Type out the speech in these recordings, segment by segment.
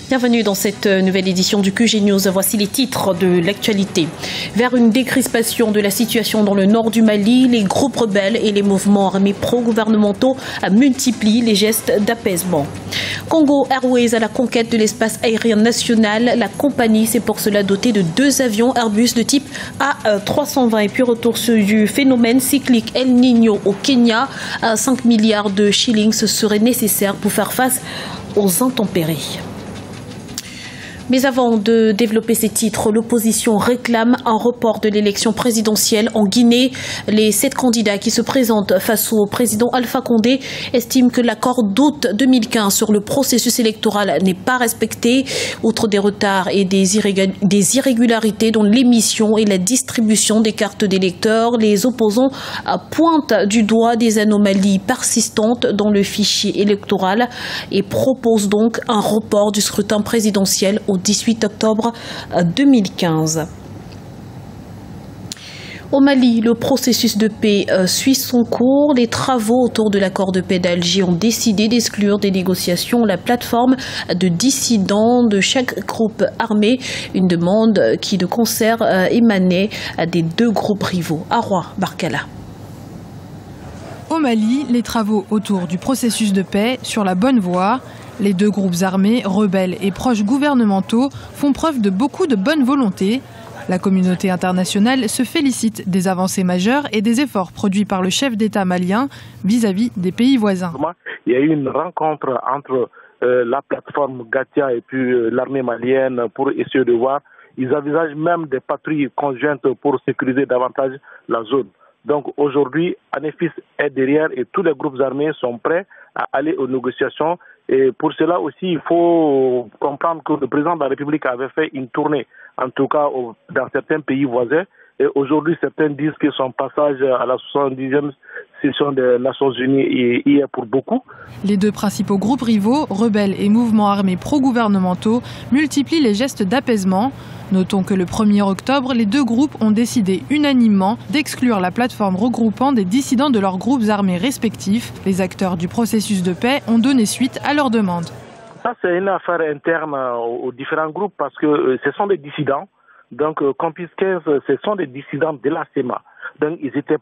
Bienvenue dans cette nouvelle édition du QG News. Voici les titres de l'actualité. Vers une décrispation de la situation dans le nord du Mali, les groupes rebelles et les mouvements armés pro-gouvernementaux multiplient les gestes d'apaisement. Congo Airways à la conquête de l'espace aérien national. La compagnie s'est pour cela dotée de 2 avions Airbus de type A320. Et puis retour du phénomène cyclique El Niño au Kenya. 5 milliards de shillings seraient nécessaires pour faire face aux intempéries. Mais avant de développer ces titres, l'opposition réclame un report de l'élection présidentielle en Guinée. Les 7 candidats qui se présentent face au président Alpha Condé estiment que l'accord d'août 2015 sur le processus électoral n'est pas respecté. Outre des retards et des irrégularités dans l'émission et la distribution des cartes d'électeurs, les opposants pointent du doigt des anomalies persistantes dans le fichier électoral et proposent donc un report du scrutin présidentiel au 18 octobre 2015. Au Mali, le processus de paix suit son cours. Les travaux autour de l'accord de paix d'Alger ont décidé d'exclure des négociations la plateforme de dissidents de chaque groupe armé, une demande qui de concert émanait des 2 groupes rivaux. Arwa Barkala. Au Mali, les travaux autour du processus de paix sur la bonne voie. Les 2 groupes armés, rebelles et proches gouvernementaux, font preuve de beaucoup de bonne volonté. La communauté internationale se félicite des avancées majeures et des efforts produits par le chef d'État malien vis-à-vis des pays voisins. Il y a eu une rencontre entre la plateforme Gatia et puis l'armée malienne pour essayer de voir. Ils envisagent même des patrouilles conjointes pour sécuriser davantage la zone. Donc aujourd'hui, Anefis est derrière et tous les groupes armés sont prêts à aller aux négociations. Et pour cela aussi, il faut comprendre que le président de la République avait fait une tournée, en tout cas dans certains pays voisins. Et aujourd'hui, certains disent que son passage à la 70e session des Nations Unies y est pour beaucoup. Les 2 principaux groupes rivaux, rebelles et mouvements armés pro-gouvernementaux, multiplient les gestes d'apaisement. Notons que le 1er octobre, les 2 groupes ont décidé unanimement d'exclure la plateforme regroupant des dissidents de leurs groupes armés respectifs. Les acteurs du processus de paix ont donné suite à leur demande. Ça, c'est une affaire interne aux différents groupes parce que ce sont des dissidents. Donc, Campus 15, ce sont des dissidents de la CEMA. Donc, ils étaient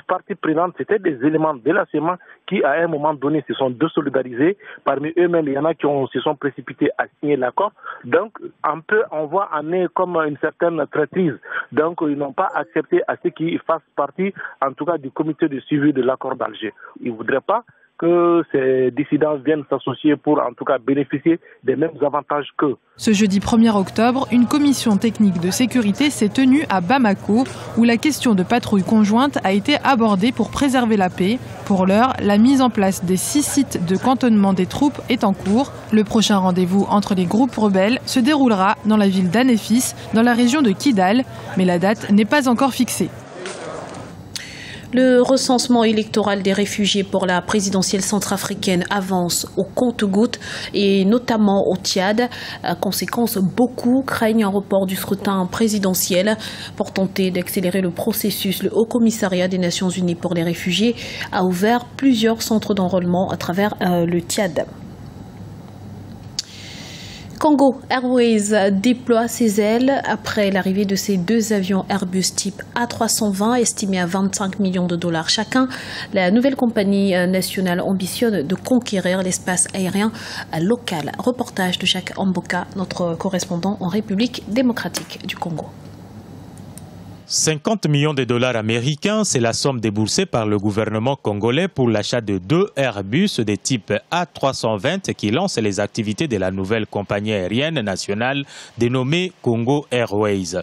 partie prenante, c'était des éléments de la CEMA qui, à un moment donné, se sont désolidarisés. Parmi eux-mêmes, il y en a qui se sont précipités à signer l'accord. Donc, on voit en eux comme une certaine traîtrise. Donc, ils n'ont pas accepté à ce qu'ils fassent partie, en tout cas, du comité de suivi de l'accord d'Alger. Ils ne voudraient pas que ces dissidents viennent s'associer pour en tout cas bénéficier des mêmes avantages qu'eux. Ce jeudi 1er octobre, une commission technique de sécurité s'est tenue à Bamako où la question de patrouille conjointe a été abordée pour préserver la paix. Pour l'heure, la mise en place des 6 sites de cantonnement des troupes est en cours. Le prochain rendez-vous entre les groupes rebelles se déroulera dans la ville d'Anefis, dans la région de Kidal, mais la date n'est pas encore fixée. Le recensement électoral des réfugiés pour la présidentielle centrafricaine avance au compte-gouttes et notamment au Tchad. Conséquence, beaucoup craignent un report du scrutin présidentiel. Pour tenter d'accélérer le processus, le Haut Commissariat des Nations Unies pour les réfugiés a ouvert plusieurs centres d'enrôlement à travers le Tchad. Congo Airways déploie ses ailes après l'arrivée de ses 2 avions Airbus type A320 estimés à 25 millions de dollars chacun. La nouvelle compagnie nationale ambitionne de conquérir l'espace aérien local. Reportage de Jacques Amboka, notre correspondant en République démocratique du Congo. 50 millions de dollars américains, c'est la somme déboursée par le gouvernement congolais pour l'achat de 2 Airbus de type A320 qui lancent les activités de la nouvelle compagnie aérienne nationale dénommée Congo Airways.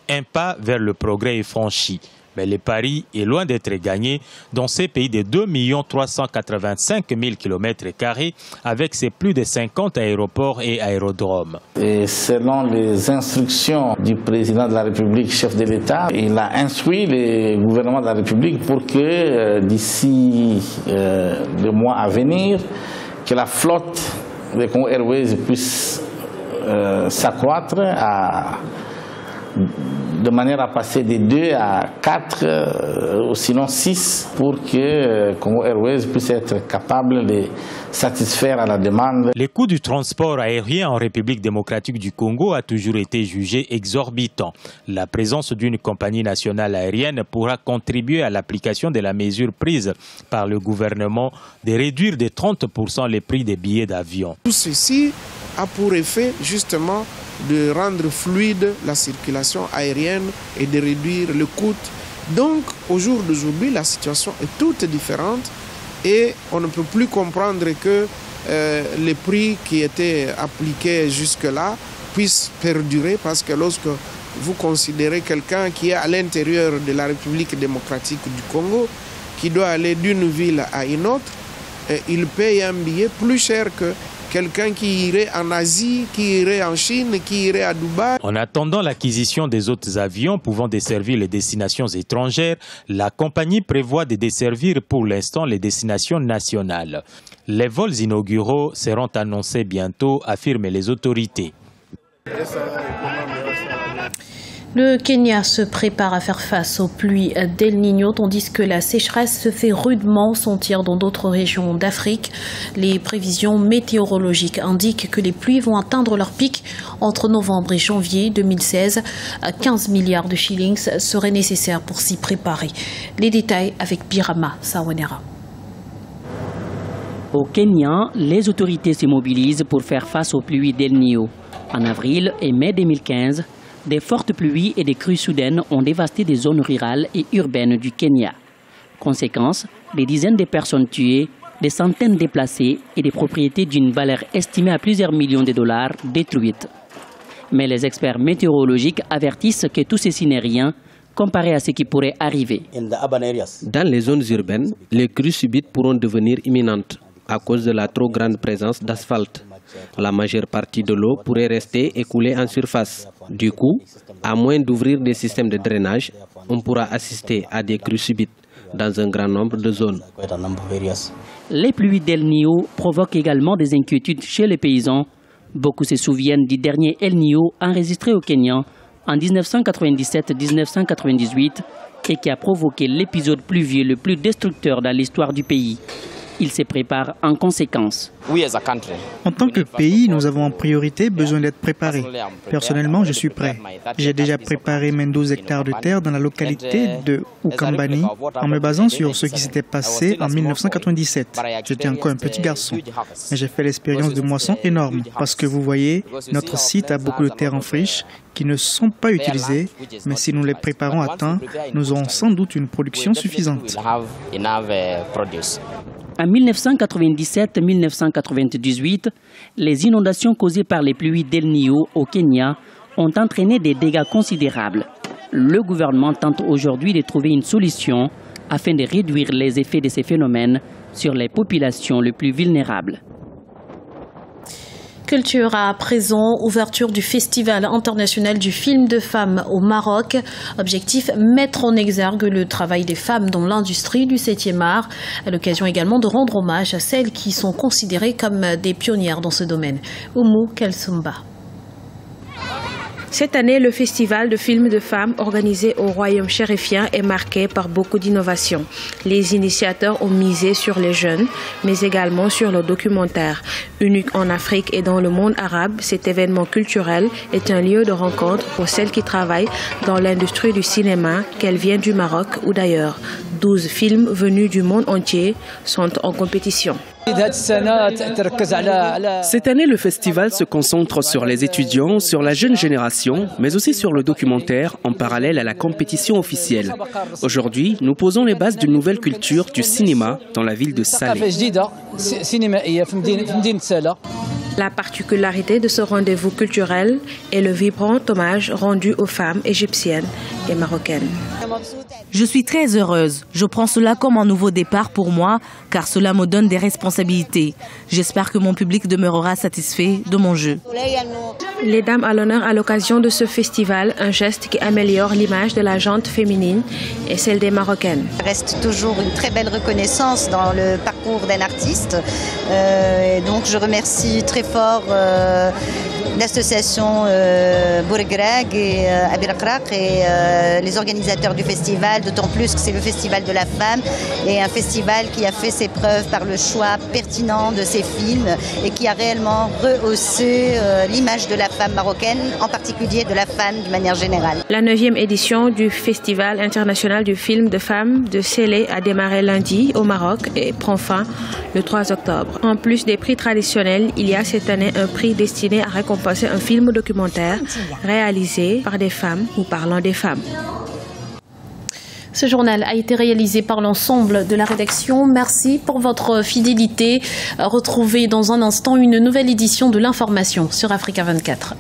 Un pas vers le progrès est franchi. Mais le pari est loin d'être gagné dans ces pays de 2 385 000 km² avec ses plus de 50 aéroports et aérodromes. Et selon les instructions du président de la République, chef de l'État, il a instruit le gouvernement de la République pour que d'ici le mois à venir, que la flotte de Congo Airways puisse s'accroître à de manière à passer de 2 à 4 ou sinon 6 pour que Congo Airways puisse être capable de satisfaire à la demande. Les coûts du transport aérien en République démocratique du Congo a toujours été jugé exorbitant. La présence d'une compagnie nationale aérienne pourra contribuer à l'application de la mesure prise par le gouvernement de réduire de 30% les prix des billets d'avion. Tout ceci a pour effet justement de rendre fluide la circulation aérienne et de réduire le coût. Donc au jour d'aujourd'hui, la situation est toute différente et on ne peut plus comprendre que les prix qui étaient appliqués jusque-là puissent perdurer, parce que lorsque vous considérez quelqu'un qui est à l'intérieur de la République démocratique du Congo, qui doit aller d'une ville à une autre, il paye un billet plus cher que quelqu'un qui irait en Asie, qui irait en Chine, qui irait à Dubaï. En attendant l'acquisition des autres avions pouvant desservir les destinations étrangères, la compagnie prévoit de desservir pour l'instant les destinations nationales. Les vols inauguraux seront annoncés bientôt, affirment les autorités. Le Kenya se prépare à faire face aux pluies d'El Niño, tandis que la sécheresse se fait rudement sentir dans d'autres régions d'Afrique. Les prévisions météorologiques indiquent que les pluies vont atteindre leur pic entre novembre et janvier 2016. 15 milliards de shillings seraient nécessaires pour s'y préparer. Les détails avec Birama Sawanera. Au Kenya, les autorités se mobilisent pour faire face aux pluies d'El Niño. En avril et mai 2015, des fortes pluies et des crues soudaines ont dévasté des zones rurales et urbaines du Kenya. Conséquence, des dizaines de personnes tuées, des centaines déplacées et des propriétés d'une valeur estimée à plusieurs millions de dollars détruites. Mais les experts météorologiques avertissent que tout ceci n'est rien comparé à ce qui pourrait arriver. Dans les zones urbaines, les crues subites pourront devenir imminentes à cause de la trop grande présence d'asphalte. La majeure partie de l'eau pourrait rester écoulée en surface. Du coup, à moins d'ouvrir des systèmes de drainage, on pourra assister à des crues subites dans un grand nombre de zones. Les pluies d'El Niño provoquent également des inquiétudes chez les paysans. Beaucoup se souviennent du dernier El Niño enregistré au Kenya en 1997-1998 et qui a provoqué l'épisode pluvieux le plus destructeur dans l'histoire du pays. Il se prépare en conséquence. En tant que pays, nous avons en priorité besoin d'être préparés. Personnellement, je suis prêt. J'ai déjà préparé mes 12 hectares de terre dans la localité de Ukambani en me basant sur ce qui s'était passé en 1997. J'étais encore un petit garçon, mais j'ai fait l'expérience de moissons énormes parce que vous voyez, notre site a beaucoup de terres en friche qui ne sont pas utilisées, mais si nous les préparons à temps, nous aurons sans doute une production suffisante. En 1997-1998, les inondations causées par les pluies d'El Niño au Kenya ont entraîné des dégâts considérables. Le gouvernement tente aujourd'hui de trouver une solution afin de réduire les effets de ces phénomènes sur les populations les plus vulnérables. Culture à présent, ouverture du Festival international du film de femmes au Maroc. Objectif, mettre en exergue le travail des femmes dans l'industrie du 7e art. À l'occasion également de rendre hommage à celles qui sont considérées comme des pionnières dans ce domaine. Oumou Kelsumba. Cette année, le festival de films de femmes organisé au Royaume chérifien est marqué par beaucoup d'innovations. Les initiateurs ont misé sur les jeunes, mais également sur le documentaire. Unique en Afrique et dans le monde arabe, cet événement culturel est un lieu de rencontre pour celles qui travaillent dans l'industrie du cinéma, qu'elles viennent du Maroc ou d'ailleurs. 12 films venus du monde entier sont en compétition. Cette année, le festival se concentre sur les étudiants, sur la jeune génération, mais aussi sur le documentaire en parallèle à la compétition officielle. Aujourd'hui, nous posons les bases d'une nouvelle culture du cinéma dans la ville de Salé. La particularité de ce rendez-vous culturel est le vibrant hommage rendu aux femmes égyptiennes et marocaines. Je suis très heureuse. Je prends cela comme un nouveau départ pour moi, car cela me donne des responsabilités. J'espère que mon public demeurera satisfait de mon jeu. Les dames à l'honneur à l'occasion de ce festival, un geste qui améliore l'image de la gente féminine et celle des Marocaines. Il reste toujours une très belle reconnaissance dans le parcours d'un artiste. Donc je remercie très fort l'association Bourgreg et Abiraqraq et les organisateurs du festival, d'autant plus que c'est le festival de la femme et un festival qui a fait ses preuves par le choix pertinent de ses films et qui a réellement rehaussé l'image de la femme marocaine, en particulier de la femme d'une manière générale. La 9e édition du Festival international du film de femmes de Sélé a démarré lundi au Maroc et prend fin le 3 octobre. En plus des prix traditionnels, il y a cette année un prix destiné à récompenser un film documentaire réalisé par des femmes ou parlant des femmes. Ce journal a été réalisé par l'ensemble de la rédaction. Merci pour votre fidélité. Retrouvez dans un instant une nouvelle édition de l'information sur Africa 24.